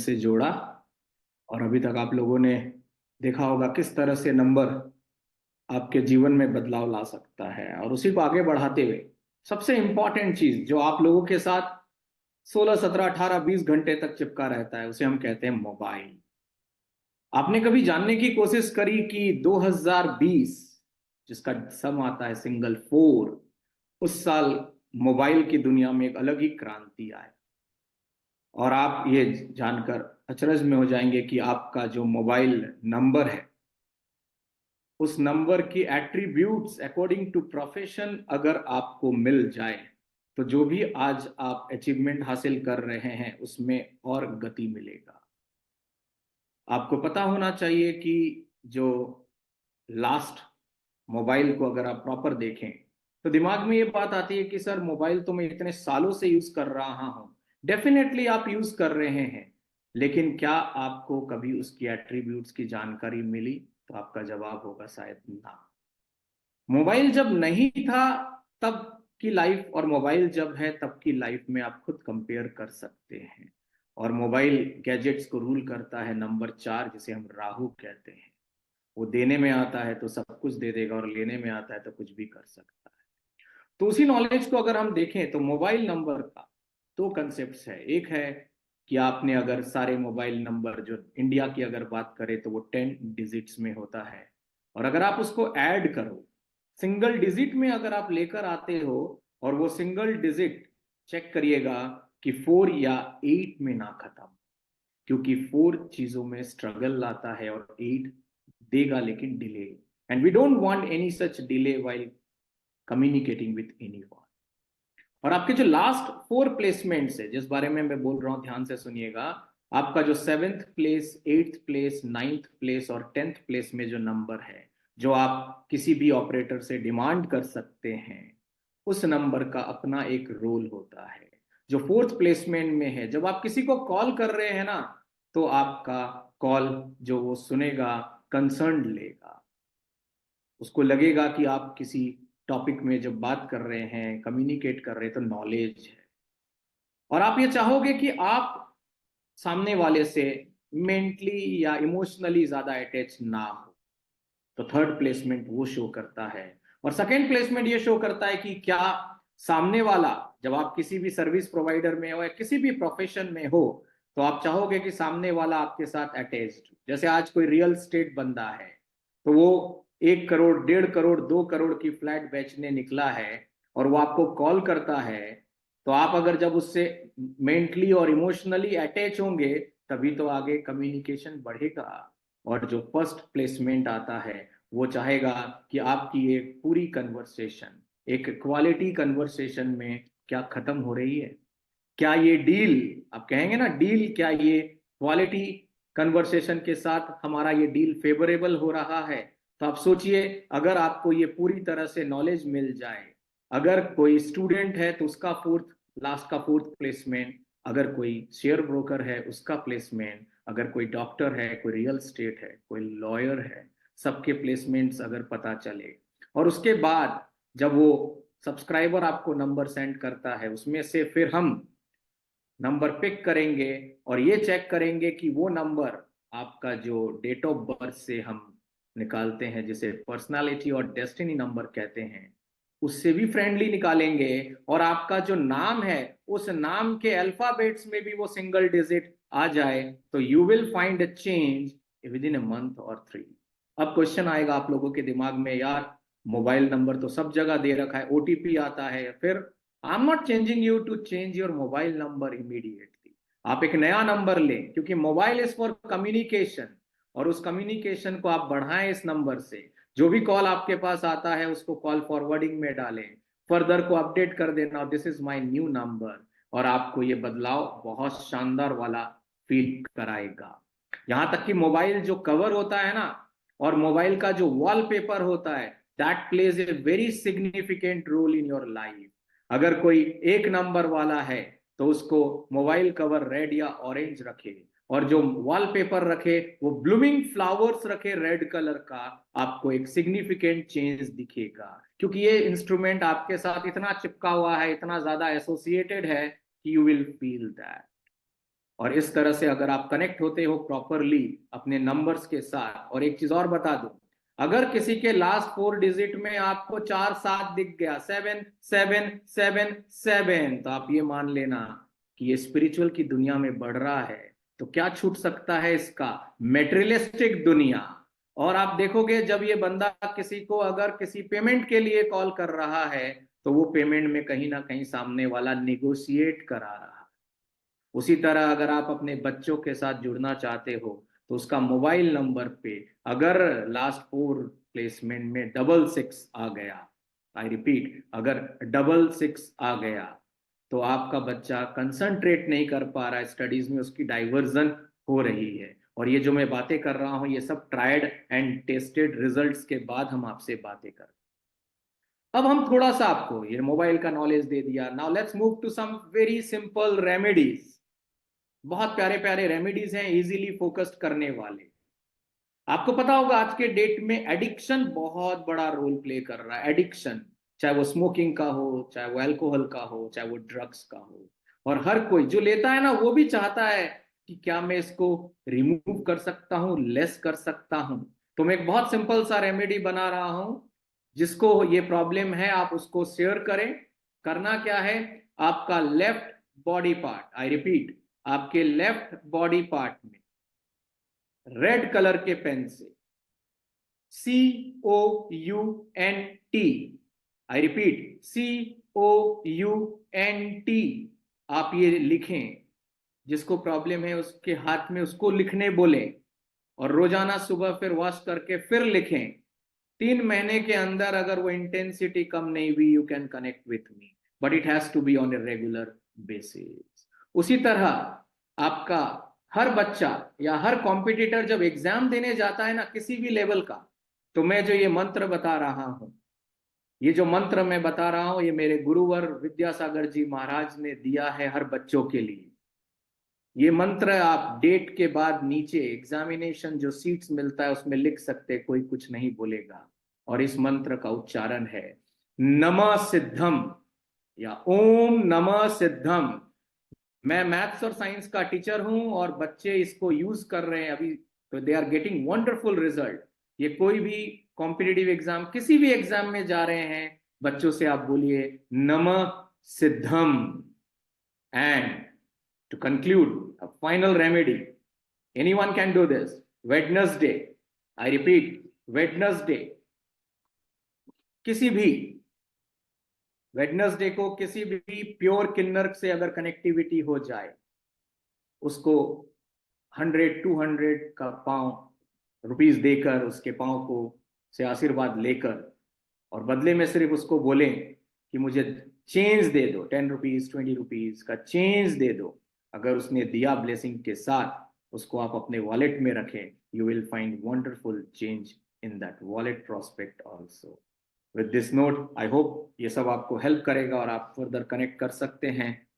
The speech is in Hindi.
से जोड़ा। और अभी तक आप लोगों ने देखा होगा किस तरह से नंबर आपके जीवन में बदलाव ला सकता है। और उसी को आगे बढ़ाते हुए सबसे इंपॉर्टेंट चीज जो आप लोगों के साथ 16, 17, 18, 20 घंटे तक चिपका रहता है, उसे हम कहते हैं मोबाइल। आपने कभी जानने की कोशिश करी कि 2020, जिसका सम आता है सिंगल 4, उस साल मोबाइल की दुनिया में एक अलग ही क्रांति आई। और आप ये जानकर अचरज में हो जाएंगे कि आपका जो मोबाइल नंबर है, उस नंबर की एट्रीब्यूट्स अकॉर्डिंग टू प्रोफेशन अगर आपको मिल जाए तो जो भी आज आप अचीवमेंट हासिल कर रहे हैं उसमें और गति मिलेगा। आपको पता होना चाहिए कि जो लास्ट मोबाइल को अगर आप प्रॉपर देखें तो दिमाग में ये बात आती है कि सर मोबाइल तो मैं इतने सालों से यूज कर रहा हूं। डेफिनेटली आप यूज कर रहे हैं, लेकिन क्या आपको कभी उसकी एट्रीब्यूट्स की जानकारी मिली? तो आपका जवाब होगा शायद ना। मोबाइल जब नहीं था तब की लाइफ और मोबाइल जब है तब की लाइफ में आप खुद कंपेयर कर सकते हैं। और मोबाइल गैजेट्स को रूल करता है नंबर 4, जिसे हम राहु कहते हैं। वो देने में आता है तो सब कुछ दे देगा, और लेने में आता है तो कुछ भी कर सकता है। तो उसी नॉलेज को अगर हम देखें तो मोबाइल नंबर का दो कंसेप्ट है। एक है कि आपने अगर सारे मोबाइल नंबर जो इंडिया की अगर बात करें तो वो 10 डिजिट्स में होता है। और अगर आप उसको ऐड करो, सिंगल डिजिट में अगर आप लेकर आते हो, और वो सिंगल डिजिट चेक करिएगा कि 4 या 8 में ना खत्म, क्योंकि 4 चीजों में स्ट्रगल लाता है और 8 देगा लेकिन delay. And we don't want any such delay while communicating with anyone. और आपके जो लास्ट 4 प्लेसमेंट्स है जिस बारे में मैं बोल रहा हूं, ध्यान से सुनिएगा। आपका जो 7th place, 8th place, 9th place और 10th प्लेस में जो नंबर है, जो आप किसी भी ऑपरेटर से डिमांड कर सकते हैं, उस नंबर का अपना एक रोल होता है। जो 4th प्लेसमेंट में है, जब आप किसी को कॉल कर रहे हैं ना, तो आपका कॉल जो वो सुनेगा कंसर्न लेगा। उसको लगेगा कि आप किसी टॉपिक में जब बात कर रहे हैं, कम्युनिकेट कर रहे हैं, तो नॉलेज है। और आप ये चाहोगे कि आप सामने वाले से मेंटली या इमोशनली ज्यादा अटैच ना हो। तो 3rd प्लेसमेंट वो शो करता है। और 2nd प्लेसमेंट ये शो करता है कि क्या सामने वाला, जब आप किसी भी सर्विस प्रोवाइडर में हो या किसी भी प्रोफेशन में हो, तो आप चाहोगे कि सामने वाला आपके साथ अटैच्ड। जैसे आज कोई रियल स्टेट बंदा है, तो वो 1 करोड़, 1.5 करोड़, 2 करोड़ की फ्लैट बेचने निकला है, और वो आपको कॉल करता है। तो आप अगर जब उससे मेंटली और इमोशनली अटैच होंगे, तभी तो आगे कम्युनिकेशन बढ़ेगा। और जो 1st प्लेसमेंट आता है, वो चाहेगा कि आपकी एक पूरी कन्वर्सेशन, एक क्वालिटी कन्वर्सेशन में क्या खत्म हो रही है। क्या ये डील, आप कहेंगे ना डील, क्या ये क्वालिटी कन्वर्सेशन के साथ हमारा ये डील फेवरेबल हो रहा है? तो आप सोचिए, अगर आपको ये पूरी तरह से नॉलेज मिल जाए, अगर कोई स्टूडेंट है तो उसका लास्ट का 4th प्लेसमेंट, अगर कोई शेयर ब्रोकर है उसका प्लेसमेंट, अगर कोई डॉक्टर है, कोई रियल स्टेट है, कोई लॉयर है, सबके प्लेसमेंट्स अगर पता चले, और उसके बाद जब वो सब्सक्राइबर आपको नंबर सेंड करता है, उसमें से फिर हम नंबर पिक करेंगे और ये चेक करेंगे कि वो नंबर आपका जो डेट ऑफ बर्थ से हम निकालते हैं, जिसे पर्सनालिटी और डेस्टिनी नंबर कहते हैं, उससे भी फ्रेंडली निकालेंगे। और आपका जो नाम है, उस नाम के अल्फाबेट्स में भी वो सिंगल डिजिट आ जाए, तो you will find a change with in a month और 3। अब क्वेश्चन आएगा आप लोगों के दिमाग में, यार मोबाइल नंबर तो सब जगह दे रखा है, ओटीपी आता है, फिर I am not changing you to change your mobile number immediately. आप एक नया नंबर लें, क्योंकि मोबाइल इज फॉर कम्युनिकेशन, और उस कम्युनिकेशन को आप बढ़ाएं इस नंबर से। जो भी कॉल आपके पास आता है उसको कॉल फॉरवर्डिंग में डालें, फर्दर को अपडेट कर देना, this is my new number. और आपको ये बदलाव बहुत शानदार वाला फील कराएगा। यहां तक कि मोबाइल जो कवर होता है ना, और मोबाइल का जो वॉलपेपर होता है, that plays a very significant role in your life. अगर कोई एक नंबर वाला है तो उसको मोबाइल कवर रेड या ऑरेंज रखे, और जो वॉलपेपर रखे वो ब्लूमिंग फ्लावर्स रखे रेड कलर का, आपको एक सिग्निफिकेंट चेंज दिखेगा। क्योंकि ये इंस्ट्रूमेंट आपके साथ इतना चिपका हुआ है, इतना ज्यादा एसोसिएटेड है कि यू विल फील दैट। और इस तरह से अगर आप कनेक्ट होते हो प्रॉपरली अपने नंबर्स के साथ, और एक चीज और बता दूं, अगर किसी के लास्ट 4 डिजिट में आपको 4 7 दिख गया, 7 7 7 7, तो आप ये मान लेना कि ये स्पिरिचुअल की दुनिया में बढ़ रहा है। तो क्या छूट सकता है इसका? मेटेरियलिस्टिक दुनिया। और आप देखोगे जब ये बंदा किसी को अगर किसी पेमेंट के लिए कॉल कर रहा है, तो वो पेमेंट में कहीं ना कहीं सामने वाला नेगोशिएट करा रहा है। उसी तरह अगर आप अपने बच्चों के साथ जुड़ना चाहते हो, तो उसका मोबाइल नंबर पे अगर लास्ट 4 प्लेसमेंट में 66 आ गया, आई रिपीट, अगर 66 आ गया, तो आपका बच्चा कंसंट्रेट नहीं कर पा रहा है स्टडीज में, उसकी डाइवर्जन हो रही है। और ये जो मैं बातें कर रहा हूं, ये सब ट्राइड एंड टेस्टेड रिजल्ट्स के बाद हम आपसे बातें कर। अब हम थोड़ा सा आपको ये मोबाइल का नॉलेज दे दिया। Now let's move to some very simple remedies. बहुत प्यारे प्यारे रेमेडीज हैं इजीली फोकस्ड करने वाले। आपको पता होगा आज के डेट में एडिक्शन बहुत बड़ा रोल प्ले कर रहा है। एडिक्शन, चाहे वो स्मोकिंग का हो, चाहे वो अल्कोहल का हो, चाहे वो ड्रग्स का हो, और हर कोई जो लेता है ना, वो भी चाहता है कि क्या मैं इसको रिमूव कर सकता हूं, लेस कर सकता हूं। तो मैं एक बहुत सिंपल सा रेमेडी बना रहा हूं, जिसको ये प्रॉब्लम है आप उसको शेयर करें। करना क्या है, आपका left body part, I repeat, आपके लेफ्ट बॉडी पार्ट में रेड कलर के पेन से COUNT, आई रिपीट COUNT, आप ये लिखें। जिसको प्रॉब्लम है उसके हाथ में उसको लिखने बोलें, और रोजाना सुबह फिर वॉश करके फिर लिखें। 3 महीने के अंदर अगर वो इंटेंसिटी कम नहीं हुई, you can connect with me, but it has to be on a regular basis. उसी तरह आपका हर बच्चा या हर कॉम्पिटिटर जब एग्जाम देने जाता है ना, किसी भी लेवल का, तो मैं जो ये मंत्र बता रहा हूं, ये जो मंत्र मैं बता रहा हूं, ये मेरे गुरुवर विद्यासागर जी महाराज ने दिया है हर बच्चों के लिए। ये मंत्र आप डेट के बाद नीचे एग्जामिनेशन जो सीट्स मिलता है उसमें लिख सकते, कोई कुछ नहीं बोलेगा। और इस मंत्र का उच्चारण है नमः सिद्धम, या ओम नमः सिद्धम। मैं मैथ्स और साइंस का टीचर हूं और बच्चे इसको यूज कर रहे हैं अभी, तो they are getting wonderful result. ये कोई भी कॉम्पिटिटिव एग्जाम, किसी भी एग्जाम में जा रहे हैं, बच्चों से आप बोलिए नमः सिद्धम। And to conclude, a final remedy, anyone can do this. Wednesday, I repeat, Wednesday, किसी भी वेडनेसडे को किसी भी प्योर किन्नर से अगर कनेक्टिविटी हो जाए, उसको 100 200 का पाँव रुपीज देकर उसके पाँव को से आशीर्वाद लेकर, और बदले में सिर्फ उसको बोलें कि मुझे चेंज दे दो, 10 रुपीज 20 रुपीज का चेंज दे दो। अगर उसने दिया ब्लेसिंग के साथ, उसको आप अपने वॉलेट में रखें, you will find wonderful change in that wallet prospect also. With this note, I hope ये सब आपको हेल्प करेगा और आप फर्दर कनेक्ट कर सकते हैं।